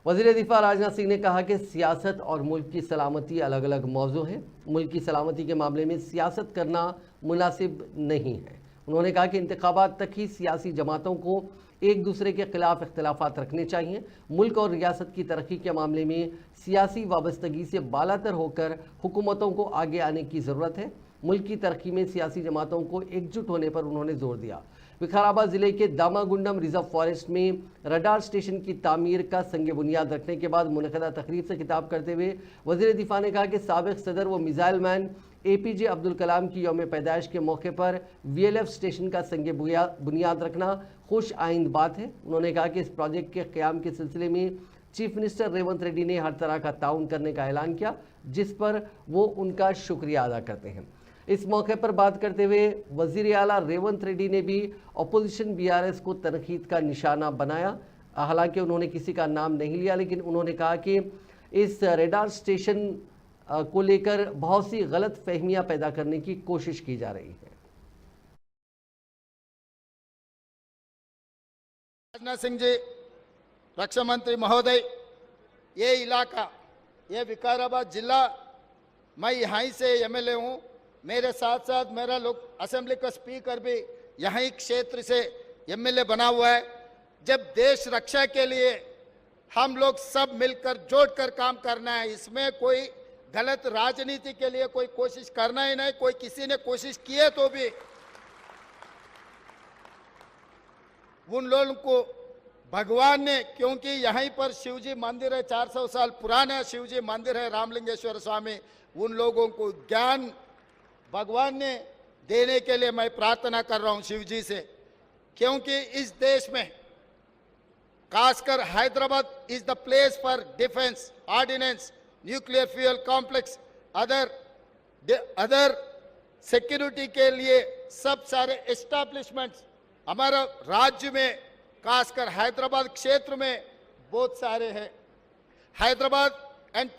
वज़ीर दिफा राजनाथ सिंह ने कहा कि सियासत और मुल्क की सलामती अलग अलग मौजू हैं। मुल्क की सलामती के मामले में सियासत करना मुनासिब नहीं है। उन्होंने कहा कि इंतखाबात तक ही सियासी जमातों को एक दूसरे के खिलाफ इख्तलाफात रखने चाहिए। मुल्क और रियासत की तरक्की के मामले में सियासी वाबस्तगी से बालातर होकर हुकूमतों को आगे आने की ज़रूरत है। मुल्क की तरक्की में सियासी जमातों को एकजुट होने पर उन्होंने जोर दिया। विकाराबाद जिले के दामागुंडम रिजर्व फॉरेस्ट में रडार स्टेशन की तामीर का संग बुनियाद रखने के बाद मुनक़दा तकरीब से खिताब करते हुए वज़ीर दिफा ने कहा कि साबिक़ सदर व missile man APJ Abdul Kalam की यौम पैदाइश के मौके पर VLF स्टेशन का संग बुनियाद रखना खुश आइंद बात है। उन्होंने कहा कि इस प्रोजेक्ट के क़याम के सिलसिले में चीफ मिनिस्टर रेवंत रेड्डी ने हर तरह का ताउन करने का ऐलान किया, जिस पर वो उनका शुक्रिया अदा करते हैं। इस मौके पर बात करते हुए वज़ीर आला रेवंत रेड्डी ने भी अपोजिशन BRS को तनकीद का निशाना बनाया। हालांकि उन्होंने किसी का नाम नहीं लिया, लेकिन उन्होंने कहा कि इस रडार स्टेशन को लेकर बहुत सी गलत फहमियां पैदा करने की कोशिश की जा रही है। राजनाथ सिंह जी, रक्षा मंत्री महोदय, ये इलाका, ये विकाराबाद जिला, मैं यहाँ से MLA हूँ। मेरे साथ साथ मेरा लोग असेंबली का स्पीकर भी यहीं क्षेत्र से MLA बना हुआ है। जब देश रक्षा के लिए हम लोग सब मिलकर जोड़कर काम करना है, इसमें कोई गलत राजनीति के लिए कोई कोशिश करना ही नहीं। कोई किसी ने कोशिश की है तो भी उन लोगों को भगवान ने, क्योंकि यहीं पर शिवजी मंदिर है, 400 साल पुराना शिवजी मंदिर है, रामलिंगेश्वर स्वामी, उन लोगों को ज्ञान भगवान ने देने के लिए मैं प्रार्थना कर रहा हूं शिव जी से। क्योंकि इस देश में खासकर Hyderabad is the place for defence, ordnance, nuclear fuel complex, other security के लिए सब सारे एस्टैब्लिशमेंट्स हमारा राज्य में, खासकर हैदराबाद क्षेत्र में बहुत सारे हैं। हैदराबाद एंड